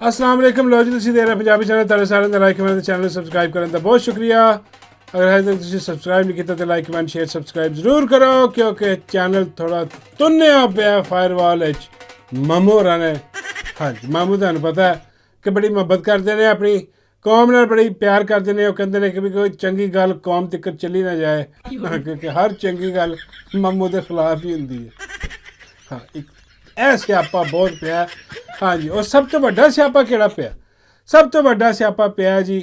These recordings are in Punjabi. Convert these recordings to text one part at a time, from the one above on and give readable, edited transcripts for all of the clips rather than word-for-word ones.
अस्सलाम वालेकुम लो जी तुसीं देख रहे पंजाबी चैनल तुहाडे सारिਆਂ ਦਾ ਲਾਈਕ ਕਮੈਂਟ ਤੇ ਚੈਨਲ ਨੂੰ ਸਬਸਕ੍ਰਾਈਬ ਕਰਨ ਦਾ ਬਹੁਤ ਸ਼ੁਕਰੀਆ ਅਗਰ ਹਜੇ ਤੱਕ ਤੁਸੀਂ ਸਬਸਕ੍ਰਾਈਬ ਨਹੀਂ ਕੀਤਾ ਤਾਂ ਲਾਈਕ ਕਮੈਂਟ ਸ਼ੇਅਰ ਸਬਸਕ੍ਰਾਈਬ ਜ਼ਰੂਰ ਕਰੋ ਕਿਉਂਕਿ ਚੈਨਲ ਥੋੜਾ ਤੁੰਨਿਆ ਪਿਆ ਫਾਇਰਵਾਲ ਵਿੱਚ ਮਾਮੂ ਹੋਰਾਂ ਨੇ ਹਾਂਜੀ ਮਾਮੂ ਤੁਹਾਨੂੰ ਪਤਾ ਹੈ ਕਿ ਬੜੀ ਮੁਹੱਬਤ ਕਰਦੇ ਨੇ ਆਪਣੀ ਕੌਮ ਨਾਲ ਬੜੀ ਪਿਆਰ ਕਰਦੇ ਨੇ ਉਹ ਕਹਿੰਦੇ ਨੇ ਕਿ ਵੀ ਕੋਈ ਚੰਗੀ ਗੱਲ ਕੌਮ ਤੱਕ ਚੱਲੀ ਨਾ ਜਾਏ ਕਿਉਂਕਿ ਹਰ ਚੰਗੀ ਗੱਲ ਮਾਮੂ ਦੇ ਖਿਲਾਫ ਹੀ ਹੁੰਦੀ ਹੈ ਹਾਂ ਇੱਕ ਇਹ ਸਿਆਪਾ ਬਹੁਤ ਪਿਆ ਹਾਂਜੀ ਉਹ ਸਭ ਤੋਂ ਵੱਡਾ ਸਿਆਪਾ ਕਿਹੜਾ ਪਿਆ ਸਭ ਤੋਂ ਵੱਡਾ ਸਿਆਪਾ ਪਿਆ ਜੀ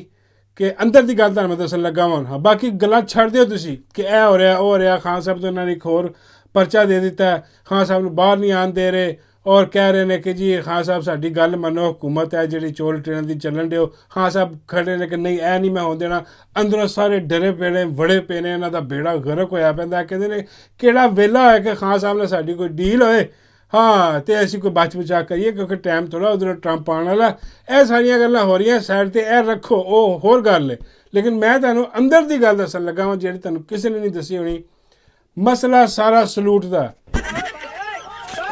ਕਿ ਅੰਦਰ ਦੀ ਗੱਲ ਤੁਹਾਨੂੰ ਮੈਂ ਦੱਸਣ ਲੱਗਾ ਹਾਂ ਹਾਂ ਬਾਕੀ ਗੱਲਾਂ ਛੱਡ ਦਿਓ ਤੁਸੀਂ ਕਿ ਇਹ ਹੋ ਰਿਹਾ ਉਹ ਹੋ ਰਿਹਾ ਖਾਨ ਸਾਹਿਬ ਤੋਂ ਇਹਨਾਂ ਨੇ ਇੱਕ ਹੋਰ ਪਰਚਾ ਦੇ ਦਿੱਤਾ ਖਾਨ ਸਾਹਿਬ ਨੂੰ ਬਾਹਰ ਨਹੀਂ ਆਉਣ ਦੇ ਰਹੇ ਔਰ ਕਹਿ ਰਹੇ ਨੇ ਕਿ ਜੀ ਖਾਨ ਸਾਹਿਬ ਸਾਡੀ ਗੱਲ ਮੰਨੋ ਹਕੂਮਤ ਹੈ ਜਿਹੜੀ ਚੋਲ ਟ੍ਰੇਨ ਦੀ ਚੱਲਣ ਦਿਓ ਖਾਨ ਸਾਹਿਬ ਖੜੇ ਨੇ ਕਿ ਨਹੀਂ ਇਹ ਨਹੀਂ ਮੈਂ ਹੋਣ ਦੇਣਾ ਅੰਦਰੋਂ ਸਾਰੇ ਡਰੇ ਪਏ ਨੇ ਵੜੇ ਪਏ ਨੇ ਇਹਨਾਂ ਦਾ ਬੇੜਾ ਗਰਕ ਹੋਇਆ ਪੈਂਦਾ ਕਹਿੰਦੇ ਨੇ ਕਿਹੜਾ ਵੇਲਾ ਹੋਇਆ ਕਿ ਖਾਨ ਸਾਹਿਬ ਨਾਲ ਸਾਡੀ ਕੋਈ ਡੀਲ ਹੋਏ ਹਾਂ ਤੇ ਅਸੀਂ ਕੋਈ ਬਚ ਬਚਾ ਕਰੀਏ ਕਿਉਂਕਿ ਟਾਈਮ ਥੋੜ੍ਹਾ ਉਧਰੋਂ ਟਰੰਪ ਆਉਣ ਵਾਲਾ ਇਹ ਸਾਰੀਆਂ ਗੱਲਾਂ ਹੋ ਰਹੀਆਂ ਸਾਈਡ 'ਤੇ ਇਹ ਰੱਖੋ ਉਹ ਹੋਰ ਗੱਲ ਹੈ ਲੇਕਿਨ ਮੈਂ ਤੁਹਾਨੂੰ ਅੰਦਰ ਦੀ ਗੱਲ ਦੱਸਣ ਲੱਗਾ ਵਾਂ ਜਿਹੜੀ ਤੁਹਾਨੂੰ ਕਿਸੇ ਨੇ ਨਹੀਂ ਦੱਸੀ ਹੋਣੀ ਮਸਲਾ ਸਾਰਾ ਸਲੂਟ ਦਾ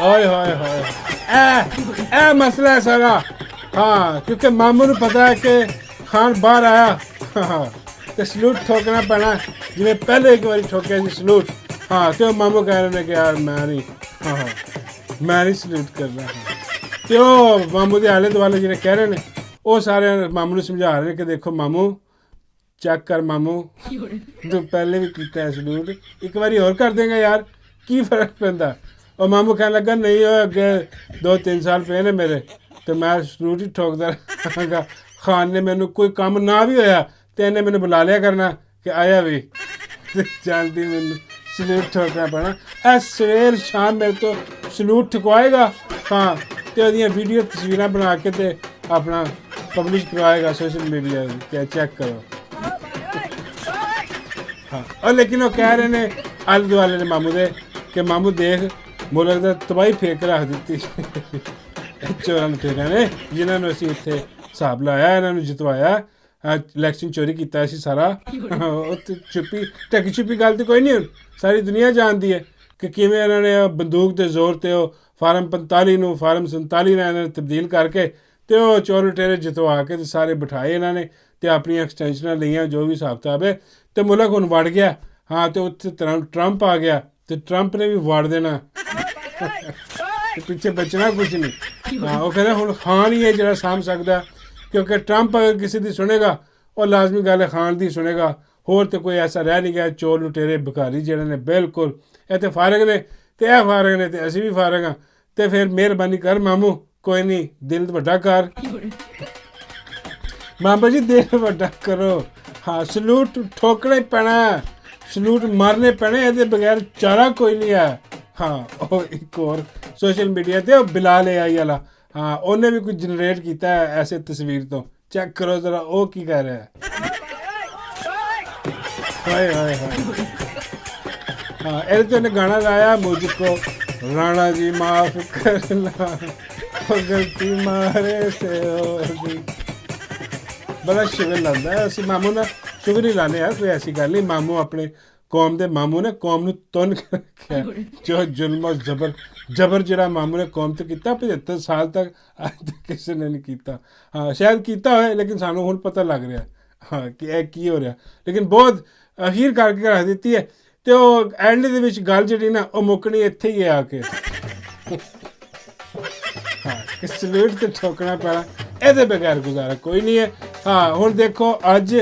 ਓਏ ਹੋਏ ਹੋਏ ਇਹ ਮਸਲਾ ਹੈ ਸਾਰਾ ਹਾਂ ਕਿਉਂਕਿ ਮਾਮੂ ਨੂੰ ਪਤਾ ਹੈ ਕਿ ਖਾਨ ਬਾਹਰ ਆਇਆ ਤੇ ਸਲੂਟ ਠੋਕਣਾ ਪੈਣਾ ਜਿਵੇਂ ਪਹਿਲੇ ਇੱਕ ਵਾਰੀ ਠੋਕਿਆ ਸੀ ਸਲੂਟ ਹਾਂ ਤੇ ਉਹ ਮਾਮੂ ਕਹਿ ਰਹੇ ਨੇ ਕਿ ਯਾਰ ਮੈਂ ਨਹੀਂ ਹਾਂ ਮੈਂ ਨਹੀਂ ਸਲੂਟ ਕਰਨਾ ਤੇ ਉਹ ਮਾਮੂ ਦੇ ਆਲੇ ਦੁਆਲੇ ਜਿਹੜੇ ਕਹਿ ਰਹੇ ਨੇ ਉਹ ਸਾਰੇ ਮਾਮੂ ਨੂੰ ਸਮਝਾ ਰਹੇ ਨੇ ਕਿ ਦੇਖੋ ਮਾਮੂ ਚੈੱਕ ਕਰ ਮਾਮੂ ਤੂੰ ਪਹਿਲੇ ਵੀ ਕੀਤਾ ਸਲੂਟ ਇੱਕ ਵਾਰੀ ਹੋਰ ਕਰ ਦੇਂਗਾ ਯਾਰ ਕੀ ਫਰਕ ਪੈਂਦਾ ਉਹ ਮਾਮੂ ਕਹਿਣ ਲੱਗਾ ਨਹੀਂ ਉਹ ਅੱਗੇ 2-3 ਸਾਲ ਪਏ ਨੇ ਮੇਰੇ ਤੇ ਮੈਂ ਸਲੂਟ ਹੀ ਠੋਕਦਾ ਰਹਾਂਗਾ ਖਾਨ ਨੇ ਮੈਨੂੰ ਕੋਈ ਕੰਮ ਨਾ ਵੀ ਹੋਇਆ ਤੇ ਇਹਨੇ ਮੈਨੂੰ ਬੁਲਾ ਲਿਆ ਕਰਨਾ ਕਿ ਆਇਆ ਵੀ ਤੇ ਜਲਦੀ ਮੈਨੂੰ ਸਲੂਟ ਠੋਕਣਾ ਪੈਣਾ ਇਹ ਸਵੇਰ ਸ਼ਾਮ ਮੇਰੇ ਤੋਂ ਸਲੂਟ ਠੁਕਵਾਏਗਾ ਹਾਂ ਤੇ ਉਹਦੀਆਂ ਵੀਡੀਓ ਤਸਵੀਰਾਂ ਬਣਾ ਕੇ ਤੇ ਆਪਣਾ ਪਬਲਿਸ਼ ਕਰਵਾਏਗਾ ਸੋਸ਼ਲ ਮੀਡੀਆ ਤੇ ਚੈੱਕ ਕਰੋ ਹਾਂ ਔਰ ਲੇਕਿਨ ਉਹ ਕਹਿ ਰਹੇ ਨੇ ਆਲੇ ਦੁਆਲੇ ਨੇ ਮਾਮੂ ਦੇ ਕਿ ਮਾਮੂ ਦੇਖ ਮੁਲਕ ਦਾ ਤਬਾਹੀ ਫੇਕ ਰੱਖ ਦਿੱਤੀ ਚੋਰਾਂ ਨੇ ਫੇਕਾਂ ਨੇ ਜਿਨ੍ਹਾਂ ਨੂੰ ਅਸੀਂ ਇੱਥੇ ਹਿਸਾਬ ਲਾਇਆ ਇਹਨਾਂ ਨੂੰ ਜਿਤਵਾਇਆ ਇਲੈਕਸ਼ਨ ਚੋਰੀ ਕੀਤਾ ਸੀ ਸਾਰਾ ਉੱਥੇ ਛੁਪੀ ਢੱਕੀ ਛੁਪੀ ਗੱਲ ਤਾਂ ਕੋਈ ਨਹੀਂ ਸਾਰੀ ਦੁਨੀਆ ਜਾਣਦੀ ਹੈ ਕਿ ਕਿਵੇਂ ਇਹਨਾਂ ਨੇ ਬੰਦੂਕ ਦੇ ਜ਼ੋਰ 'ਤੇ ਉਹ ਫਾਰਮ 45 ਨੂੰ ਫਾਰਮ 47 ਨਾਲ ਇਹਨਾਂ ਨੇ ਤਬਦੀਲ ਕਰਕੇ ਅਤੇ ਉਹ ਚੋਰ ਲੁਟੇਰੇ ਜਿਤਵਾ ਕੇ ਅਤੇ ਸਾਰੇ ਬਿਠਾਏ ਇਹਨਾਂ ਨੇ ਅਤੇ ਆਪਣੀਆਂ ਐਕਸਟੈਂਸ਼ਨਾਂ ਲਈਆਂ ਜੋ ਵੀ ਹਿਸਾਬ ਕਿਤਾਬ ਹੈ ਅਤੇ ਮੁਲਕ ਹੁਣ ਵੜ ਗਿਆ ਹਾਂ ਅਤੇ ਉੱਥੇ ਟਰੰਪ ਆ ਗਿਆ ਅਤੇ ਟਰੰਪ ਨੇ ਵੀ ਵੜ ਦੇਣਾ ਪਿੱਛੇ ਬਚਣਾ ਕੁਛ ਨਹੀਂ ਹਾਂ ਉਹ ਕਹਿੰਦਾ ਹੁਣ ਖਾਨ ਹੀ ਹੈ ਜਿਹੜਾ ਸਾਂਭ ਸਕਦਾ ਕਿਉਂਕਿ ਟਰੰਪ ਅਗਰ ਕਿਸੇ ਦੀ ਸੁਣੇਗਾ ਉਹ ਲਾਜ਼ਮੀ ਗੱਲ ਹੈ ਖਾਨ ਦੀ ਸੁਣੇਗਾ ਹੋਰ ਤਾਂ ਕੋਈ ਐਸਾ ਰਹਿ ਨਹੀਂ ਗਿਆ ਚੋਰ ਲੁਟੇਰੇ ਭਿਖਾਰੀ ਜਿਹੜੇ ਨੇ ਬਿਲਕੁਲ ਇਹ ਤਾਂ ਫਾਰਗ ਨੇ ਅਤੇ ਇਹ ਫਾਰਗ ਨੇ ਅਤੇ ਅਸੀਂ ਵੀ ਫਾਰਗ ਹਾਂ ਅਤੇ ਫਿਰ ਮਿਹਰਬਾਨੀ ਕਰ ਮਾਮੂ ਕੋਈ ਨਹੀਂ ਦਿਲ ਵੱਡਾ ਕਰ ਮਾਮਾ ਜੀ ਦਿਲ ਵੱਡਾ ਕਰੋ ਹਾਂ ਸਲੂਟ ਠੋਕਣਾ ਹੀ ਪੈਣਾ ਸਲੂਟ ਮਾਰਨੇ ਪੈਣੇ ਇਹਦੇ ਬਗੈਰ ਚਾਰਾ ਕੋਈ ਨਹੀਂ ਹੈ ਹਾਂ ਉਹ ਇੱਕ ਹੋਰ ਸੋਸ਼ਲ ਮੀਡੀਆ 'ਤੇ ਉਹ ਬਿਲਾਲ AI ਵਾਲਾ ਹਾਂ ਉਹਨੇ ਵੀ ਕੁਝ ਜਨਰੇਟ ਕੀਤਾ ਹੈ ਐਸੇ ਤਸਵੀਰ ਤੋਂ ਚੈੱਕ ਕਰੋ ਜ਼ਰਾ ਉਹ ਕੀ ਕਹਿ ਰਿਹਾ ਹਾਏ ਹਾਏ ਹਾਏ ਹਾਂ ਇਹਦੇ 'ਤੇ ਉਹਨੇ ਗਾਣਾ ਗਾਇਆ ਮੁਝਕੋ ਰਾਣਾ ਜੀ ਮਾਫ ਕਰਨਾ ਉਹ ਗਲਤੀ ਮਾਰੇ ਸੇ ਉਹਦੀ ਬੜਾ ਸ਼ੁਗਰ ਲੱਗਦਾ ਅਸੀਂ ਮਾਮੂ ਨਾਲ ਸ਼ੁਗਰ ਹੀ ਲਾਉਂਦੇ ਯਾਰ ਕੋਈ ਐਸੀ ਗੱਲ ਨਹੀਂ ਮਾਮੂ ਆਪਣੇ ਕੌਮ ਦੇ ਮਾਮੂ ਨੇ ਕੌਮ ਨੂੰ ਤੁੰਨ ਕੇ ਰੱਖਿਆ ਜੋ ਜ਼ੁਲਮ ਜਬਰ ਜਿਹੜਾ ਮਾਮੂ ਨੇ ਕੌਮ 'ਤੇ ਕੀਤਾ 75 ਸਾਲ ਤੱਕ ਅੱਜ ਤੱਕ ਕਿਸੇ ਨੇ ਨਹੀਂ ਕੀਤਾ ਹਾਂ ਸ਼ਾਇਦ ਕੀਤਾ ਹੋਏ ਲੇਕਿਨ ਸਾਨੂੰ ਹੁਣ ਪਤਾ ਲੱਗ ਰਿਹਾ ਹਾਂ ਕਿ ਇਹ ਕੀ ਹੋ ਰਿਹਾ ਲੇਕਿਨ ਬਹੁਤ ਅਖੀਰ ਕਰਕੇ ਰੱਖ ਦਿੱਤੀ ਹੈ ਅਤੇ ਉਹ ਐਂਡ ਦੇ ਵਿੱਚ ਗੱਲ ਜਿਹੜੀ ਨਾ ਉਹ ਮੁੱਕਣੀ ਇੱਥੇ ਹੀ ਆ ਕੇ ਹਾਂ ਕਿ ਸਲੂਟ 'ਤੇ ਠੋਕਣਾ ਪੈਣਾ ਇਹਦੇ ਬਗੈਰ ਗੁਜ਼ਾਰਾ ਕੋਈ ਨਹੀਂ ਹੈ ਹਾਂ ਹੁਣ ਦੇਖੋ ਅੱਜ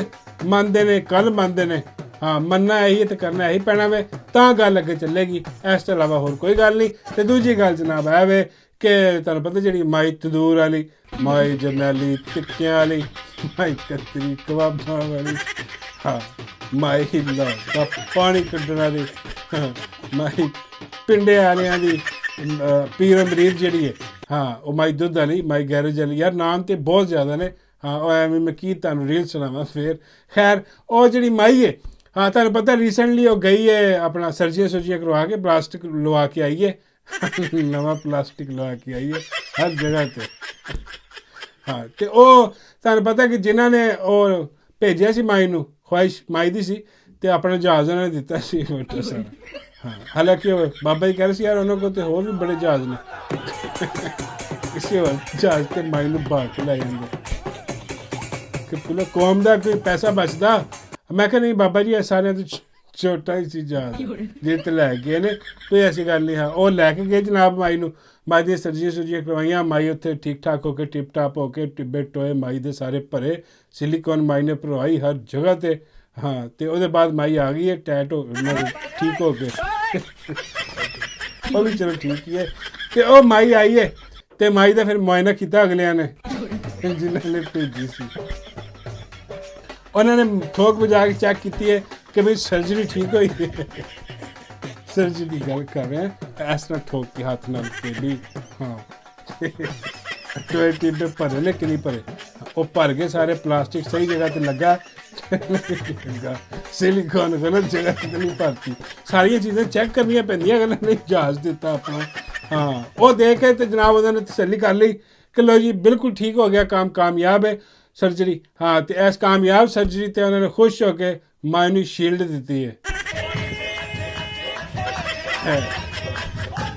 ਮੰਨਦੇ ਨੇ ਕੱਲ੍ਹ ਮੰਨਦੇ ਨੇ ਹਾਂ ਮੰਨਣਾ ਇਹੀ ਅਤੇ ਕਰਨਾ ਇਹੀ ਪੈਣਾ ਵੇ ਤਾਂ ਗੱਲ ਅੱਗੇ ਚੱਲੇਗੀ ਇਸ ਤੋਂ ਇਲਾਵਾ ਹੋਰ ਕੋਈ ਗੱਲ ਨਹੀਂ ਅਤੇ ਦੂਜੀ ਗੱਲ ਜਨਾਬ ਇਹ ਵੇ ਕਿ ਤੁਹਾਨੂੰ ਪਤਾ ਜਿਹੜੀ ਮਾਈ ਤੰਦੂਰ ਵਾਲੀ ਮਾਈ ਜਰਨੈਲੀ ਟਿੱਕਿਆਂ ਵਾਲੀ ਮਾਈ ਕਤਰੀ ਕਬਾਬਾਂ ਵਾਲੀ ਹਾਂ ਮਾਈ ਦਾ ਪਾਣੀ ਕੱਢਣ ਵਾਲੀ ਮਾਈ ਪਿੰਡੇ ਵਾਲਿਆਂ ਦੀ ਪੀਰ ਮਰੀਜ਼ ਜਿਹੜੀ ਹੈ ਹਾਂ ਉਹ ਮਾਈ ਦੁੱਧ ਵਾਲੀ ਮਾਈ ਗੈਰੇਜ ਵਾਲੀ ਯਾਰ ਨਾਮ ਤਾਂ ਬਹੁਤ ਜ਼ਿਆਦਾ ਨੇ ਹਾਂ ਉਹ ਐਵੇਂ ਮੈਂ ਕੀ ਤੁਹਾਨੂੰ ਰੀਲ ਸੁਣਾਵਾਂ ਫਿਰ ਖੈਰ ਉਹ ਜਿਹੜੀ ਮਾਈ ਹੈ ਹਾਂ ਤੁਹਾਨੂੰ ਪਤਾ ਰੀਸੈਂਟਲੀ ਉਹ ਗਈ ਹੈ ਆਪਣਾ ਸਰਜੀਆਂ ਕਰਵਾ ਕੇ ਪਲਾਸਟਿਕ ਲਵਾ ਕੇ ਆਈ ਹੈ ਨਵਾਂ ਪਲਾਸਟਿਕ ਲਵਾ ਕੇ ਆਈ ਹੈ ਹਰ ਜਗ੍ਹਾ 'ਤੇ ਹਾਂ ਅਤੇ ਉਹ ਤੁਹਾਨੂੰ ਪਤਾ ਕਿ ਜਿਨ੍ਹਾਂ ਨੇ ਉਹ ਭੇਜਿਆ ਸੀ ਮਾਈ ਨੂੰ ਖਵਾਹਿਸ਼ ਮਾਈ ਦੀ ਸੀ ਅਤੇ ਆਪਣਾ ਜਹਾਜ਼ ਉਹਨਾਂ ਨੇ ਦਿੱਤਾ ਸੀ ਵੱਡਾ ਸਾਰਾ ਹਾਂ ਹਾਲਾਂਕਿ ਉਹ ਬਾਬਾ ਜੀ ਕਹਿ ਰਹੇ ਸੀ ਯਾਰ ਉਹਨਾਂ ਕੋਲ ਤਾਂ ਹੋਰ ਵੀ ਬੜੇ ਜਹਾਜ਼ ਨੇ ਕਿਸੇ ਹੋਰ ਜਹਾਜ਼ ਤੇ ਮਾਈ ਨੂੰ ਬਾਹਰ ਕੇ ਲੈ ਜਾਂਦੇ ਕਿ ਪੂਰਾ ਕੌਮ ਦਾ ਕੋਈ ਪੈਸਾ ਬਚਦਾ। ਮੈਂ ਕਿਹਾ ਨਹੀਂ ਬਾਬਾ ਜੀ ਇਹ ਸਾਰਿਆਂ ਤੋਂ ਛੋਟਾ ਹੀ ਸੀ ਜਹਾਜ਼ ਜੇ ਤੇ ਲੈ ਗਏ ਨੇ, ਕੋਈ ਐਸੀ ਗੱਲ ਨਹੀਂ ਹੈ। ਉਹ ਲੈ ਕੇ ਗਏ ਜਨਾਬ ਮਾਈ ਨੂੰ, ਮਾਈ ਦੀਆਂ ਸਰਜੀਆਂ ਕਰਵਾਈਆਂ, ਮਾਈ ਉੱਥੇ ਠੀਕ ਠਾਕ ਹੋ ਕੇ ਟਿਪ ਟਾਪ ਹੋ ਕੇ ਟਿੱਬੇ ਟੋਏ ਮਾਈ ਦੇ ਸਾਰੇ ਭਰੇ, ਸਿਲੀਕੋਨ ਮਾਈ ਨੇ ਭਰਵਾਈ ਹਰ ਜਗ੍ਹਾ ਤੇ। ਹਾਂ ਤੇ ਉਹਦੇ ਬਾਅਦ ਮਾਈ ਆ ਗਈ ਹੈ ਟੈਟ ਹੋ ਠੀਕ ਹੋ ਕੇ, ਉਹ ਵੀ ਚਲੋ ਠੀਕ ਹੀ ਹੈ। ਤੇ ਉਹ ਮਾਈ ਆਈ ਹੈ ਤੇ ਮਾਈ ਦਾ ਫਿਰ ਮੁਆਇਨਾ ਕੀਤਾ ਅਗਲਿਆਂ ਨੇ ਜਿਨ੍ਹਾਂ ਨੇ ਭੇਜੀ ਸੀ। ਉਹਨਾਂ ਨੇ ਠੋਕ ਵਜਾ ਕੇ ਚੈੱਕ ਕੀਤੀ ਹੈ ਕਿ ਵੀ ਸਰਜਰੀ ਠੀਕ ਹੋਈ ਹੈ। ਸਰਜਰੀ ਦੀ ਗੱਲ ਕਰ ਰਹੇ ਹਾਂ, ਇਸ ਤਰ੍ਹਾਂ ਠੋਕ ਕੇ ਹੱਥ ਨਾਲ ਖੇਡੀ। ਹਾਂ ਟੋਏ ਟਿੱਬੇ ਭਰੇ ਨੇ ਕਿ ਨਹੀਂ ਭਰੇ, ਉਹ ਭਰ ਗਏ ਸਾਰੇ, ਪਲਾਸਟਿਕ ਸਹੀ ਜਗ੍ਹਾ ਤੇ ਲੱਗਾ, ਸਿਲੀਕੋਨ ਗਲਤ ਜਗ੍ਹਾ ਤੇ ਨਹੀਂ ਭਰਤੀ। ਸਾਰੀਆਂ ਚੀਜ਼ਾਂ ਚੈੱਕ ਕਰਨੀਆਂ ਪੈਂਦੀਆਂ ਅਗਰ ਨਹੀਂ ਜਹਾਜ਼ ਦਿੱਤਾ ਆਪਣਾ। ਹਾਂ ਉਹ ਦੇਖ ਕੇ ਤੇ ਜਨਾਬ ਉਹਨਾਂ ਨੇ ਤਸੱਲੀ ਕਰ ਲਈ ਕਿ ਲਓ ਜੀ ਬਿਲਕੁਲ ਠੀਕ ਹੋ ਗਿਆ, ਕੰਮ ਕਾਮਯਾਬ ਹੈ ਸਰਜਰੀ। ਹਾਂ ਤੇ ਇਸ ਕਾਮਯਾਬ ਸਰਜਰੀ ਤੇ ਉਹਨਾਂ ਨੇ ਖੁਸ਼ ਹੋ ਕੇ ਮਾਈ ਨੂੰ ਸ਼ੀਲਡ ਦਿੱਤੀ ਹੈ।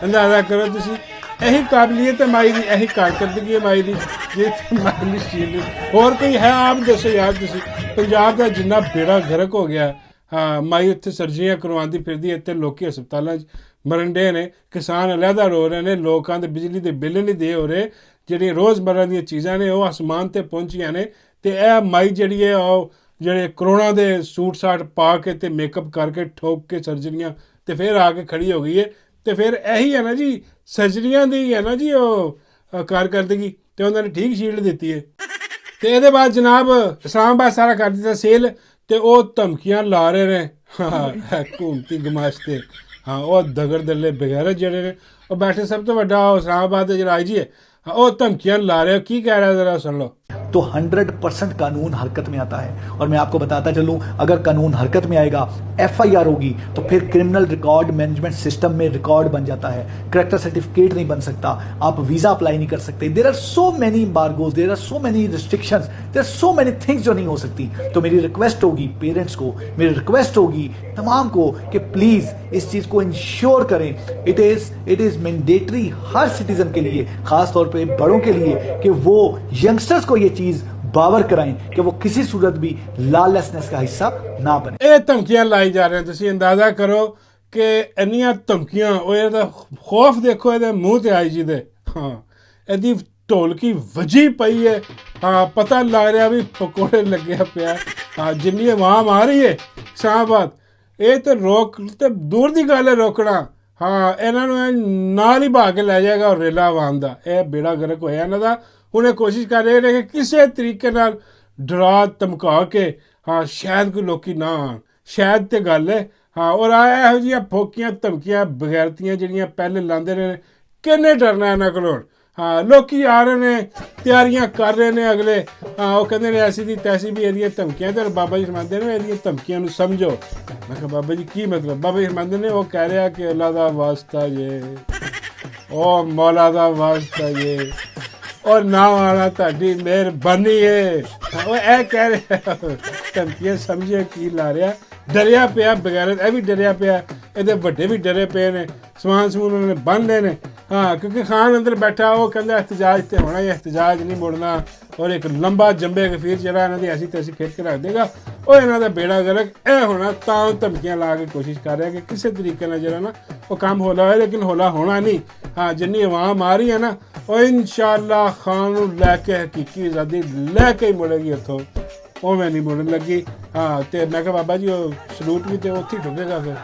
ਅੰਦਾਜ਼ਾ ਕਰੋ ਤੁਸੀਂ, ਇਹੀ ਕਾਬਲੀਅਤ ਹੈ ਮਾਈ ਦੀ, ਇਹੀ ਕਾਰਕਰਦਗੀ ਹੈ ਮਾਈ ਦੀ ਜੇ ਮਾਈ ਨੂੰ ਸ਼ੀਲਡ। ਹੋਰ ਕੋਈ ਹੈ ਆਪ ਦੱਸੋ ਯਾਰ ਤੁਸੀਂ, ਪੰਜਾਬ ਦਾ ਜਿੰਨਾ ਬੇੜਾ ਗਰਕ ਹੋ ਗਿਆ। ਹਾਂ ਮਾਈ ਉੱਥੇ ਸਰਜਰੀਆਂ ਕਰਵਾਉਂਦੀ ਫਿਰਦੀ, ਇੱਥੇ ਲੋਕੀ ਹਸਪਤਾਲਾਂ 'ਚ ਮਰਨ ਡੇ ਨੇ, ਕਿਸਾਨ ਅਲੱਗਾ ਰੋ ਰਹੇ ਨੇ, ਲੋਕਾਂ ਦੇ ਬਿਜਲੀ ਦੇ ਬਿੱਲ ਨਹੀਂ ਦੇ ਹੋ ਰਹੇ, ਜਿਹੜੀਆਂ ਰੋਜ਼ਮਰਰਾ ਦੀਆਂ ਚੀਜ਼ਾਂ ਨੇ ਉਹ ਅਸਮਾਨ 'ਤੇ ਪਹੁੰਚੀਆਂ ਨੇ। ਤੇ ਇਹ ਮਾਈ ਜਿਹੜੀ ਹੈ ਉਹ ਜਿਹੜੇ ਕਰੋਨਾ ਦੇ ਸੂਟ ਸਾਟ ਪਾ ਕੇ ਤੇ ਮੇਕਅਪ ਕਰਕੇ ਠੋਕ ਕੇ ਸਰਜਰੀਆਂ ਤੇ ਫਿਰ ਆ ਕੇ ਖੜੀ ਹੋ ਗਈ ਹੈ। ਤੇ ਫਿਰ ਇਹੀ ਹੈ ਨਾ ਜੀ ਸਰਜਰੀਆਂ ਦੀ ਹੈ ਨਾ ਜੀ ਉਹ ਕਾਰਕਰਦਗੀ, ਤੇ ਉਹਨਾਂ ਨੇ ਠੀਕ ਸ਼ੀਲਡ ਦਿੱਤੀ ਹੈ। ਤੇ ਇਹਦੇ ਬਾਅਦ ਜਨਾਬ ਇਸਲਾਮਾਬਾਦ ਸਾਰਾ ਕਰ ਦਿੱਤਾ ਸੇਲ, ਤੇ ਉਹ ਧਮਕੀਆਂ ਲਾ ਰਹੇ ਨੇ ਹਕੂਮਤੀ ਗਮਾਸ਼ ਤੇ। ਹਾਂ ਉਹ ਦਗੜ ਦੱਲੇ ਬਗੈਰਤ ਜਿਹੜੇ ਨੇ ਉਹ ਬੈਠੇ, ਸਭ ਤੋਂ ਵੱਡਾ ਇਸਲਾਮਾਬਾਦ ਦੇ ਜਿਹੜਾ IG ਹੈ ਉਹ ਧਮਕੀਆਂ ਲਾ ਰਿਹਾ। ਕੀ ਕਹਿ ਰਿਹਾ ਜ਼ਰਾ सुन लो। तो 100% कानून हरकत में आता है। और मैं आपको बताता चलूं, अगर कानून हरकत में आएगा, FIR होगी, तो फिर क्रिमिनल रिकॉर्ड मैनेजमेंट सिस्टम में रिकॉर्ड बन जाता है, करेक्टर सर्टिफिकेट नहीं बन सकता, आप वीजा अप्लाई नहीं कर सकते। There are so many embargoes, there are so many restrictions, there are so many things जो नहीं हो सकती। तो मेरी रिक्वेस्ट होगी पेरेंट्स को, मेरी रिक्वेस्ट होगी तमाम को कि प्लीज इस चीज को इंश्योर करें। It is mandatory her citizen के लिए, खास तौर पे बड़ों के लिए, कि वो यंगस्टर्स को ये चीज बावर कराएं कि वो किसी सूरत भी लॉलेसनेस का हिस्सा ना बने। ਇਹ ਧਮਕੀਆਂ ਲਾਈ ਜਾ ਰਹੇ, ਤੁਸੀਂ ਅੰਦਾਜ਼ਾ ਕਰੋ ਕਿ ਇੰਨੀਆਂ ਧਮਕੀਆਂ, ਉਹ ਇਹਦਾ ਖੌਫ ਦੇਖੋ ਇਹਦੇ ਮੂੰਹ ਤੇ IG ਦੇ। ਹਾਂ ਇਹਦੀ ਢੋਲਕੀ ਵਜੀ ਪਈ ਹੈ। ਹਾਂ ਪਤਾ ਲੱਗ ਰਿਹਾ ਵੀ ਪਕੌੜੇ ਲੱਗਿਆ ਪਿਆ। ਹਾਂ ਜਿੰਨੀ ਆਵਾਮ ਆ ਰਹੀ ਹੈ ਇਸਲਾਮਾਬਾਦ, ਇਹ ਤੇ ਰੋਕ ਤੇ ਦੂਰ ਦੀ ਗੱਲ ਹੈ ਰੋਕਣਾ। ਹਾਂ ਇਹਨਾਂ ਨੂੰ ਨਾਲ ਹੀ ਭਾਗ ਕੇ ਲੈ ਜਾਏਗਾ ਰੇਲਾ ਆਵਾਮ ਦਾ। ਇਹ ਬੇੜਾ ਗਰਕ ਹੋਇਆ ਇਹਨਾਂ ਦਾ। ਹੁਣ ਇਹ ਕੋਸ਼ਿਸ਼ ਕਰ ਰਹੇ ਨੇ ਕਿ ਕਿਸੇ ਤਰੀਕੇ ਨਾਲ ਡਰਾ ਧਮਕਾ ਕੇ ਹਾਂ ਸ਼ਾਇਦ ਕੋਈ ਲੋਕੀ ਨਾ ਆਉਣ, ਸ਼ਾਇਦ ਤੇ ਗੱਲ ਹੈ। ਹਾਂ ਔਰ ਇਹੋ ਜਿਹੀਆਂ ਫੋਕੀਆਂ ਧਮਕੀਆਂ ਬਗੈਰਤੀਆਂ ਜਿਹੜੀਆਂ ਪਹਿਲੇ ਲਾਉਂਦੇ ਨੇ, ਕਿੰਨੇ ਡਰਨਾ ਇਹਨਾਂ ਕੋਲੋਂ। ਹਾਂ ਲੋਕੀ ਆ ਰਹੇ ਨੇ, ਤਿਆਰੀਆਂ ਕਰ ਰਹੇ ਨੇ ਅਗਲੇ। ਹਾਂ ਉਹ ਕਹਿੰਦੇ ਨੇ ਐਸੀ ਦੀ ਤੈਸੀ ਵੀ ਇਹਦੀਆਂ ਧਮਕੀਆਂ। ਤੇ ਬਾਬਾ ਜੀ ਫਰਮਾਉਂਦੇ ਨੇ ਇਹਦੀਆਂ ਧਮਕੀਆਂ ਨੂੰ ਸਮਝੋ। ਮੈਂ ਕਿਹਾ ਬਾਬਾ ਜੀ ਕੀ ਮਤਲਬ? ਬਾਬਾ ਜੀ ਫਰਮਾਉਂਦੇ ਨੇ ਉਹ ਕਹਿ ਰਿਹਾ ਕਿ ਅੱਲਾ ਦਾ ਵਾਸਤਾ ਜੇ, ਉਹ ਮੌਲਾ ਦਾ ਵਾਸਤਾ ਜੇ, ਔਰ ਨਾ ਵਾਲਾ ਤੁਹਾਡੀ ਮਿਹਰਬਾਨੀ ਹੈ। ਉਹ ਇਹ ਕਹਿ ਰਿਹਾ, ਧਮਕੀਆਂ ਸਮਝੇ ਕੀ ਲਾ ਰਿਹਾ। ਡਰਿਆ ਪਿਆ ਬਗੈਰਤ, ਇਹ ਵੀ ਡਰਿਆ ਪਿਆ, ਇਹਦੇ ਵੱਡੇ ਵੀ ਡਰੇ ਪਏ ਨੇ, ਸਮਾਨ ਸਮੂਨ ਉਹਨਾਂ ਨੇ ਬੰਨ ਲਏ ਨੇ। ਹਾਂ ਕਿਉਂਕਿ ਖਾਨ ਅੰਦਰ ਬੈਠਾ, ਉਹ ਕਹਿੰਦਾ ਇhtਜਾਜ ਤੇ ਹੋਣਾ ਹੀ, ਇhtਜਾਜ ਨਹੀਂ ਮੁੜਨਾ। ਔਰ ਇੱਕ ਲੰਬਾ ਜੰਬੇ ਗਫੀਰ ਜਿਹੜਾ ਇਹਨਾਂ ਦੀ ਐਸੀ ਤੈਸੀ ਖਿੱਚ ਕੇ ਰੱਖ ਦੇਗਾ, ਉਹ ਇਹਨਾਂ ਦਾ ਬੇੜਾ ਗਰਕ ਇਹ ਹੋਣਾ। ਤਾਂ ਉਹ ਧਮਕੀਆਂ ਲਾ ਕੇ ਕੋਸ਼ਿਸ਼ ਕਰ ਰਿਹਾ ਕਿ ਕਿਸੇ ਤਰੀਕੇ ਨਾਲ ਜਿਹੜਾ ਨਾ ਉਹ ਕੰਮ ਹੌਲਾ ਹੋਇਆ, ਲੇਕਿਨ ਹੌਲਾ ਹੋਣਾ ਨਹੀਂ। ਹਾਂ ਜਿੰਨੀ ਆਵਾਮ ਆ ਰਹੀ ਹੈ ਨਾ, ਉਹ ਇਨਸ਼ਾਅੱਲਾ ਖਾਨ ਨੂੰ ਲੈ ਕੇ ਹਕੀਕੀ ਆਜ਼ਾਦੀ ਲੈ ਕੇ ਹੀ ਮੁੜੇਗੀ ਉੱਥੋਂ, ਉਵੇਂ ਨਹੀਂ ਮੁੜਨ ਲੱਗੀ। ਹਾਂ ਤੇ ਮੈਂ ਕਿਹਾ ਬਾਬਾ ਜੀ ਉਹ ਸਲੂਟ ਵੀ ਤੇ ਉੱਥੇ ਹੀ ਠੁਕੇਗਾ ਫਿਰ।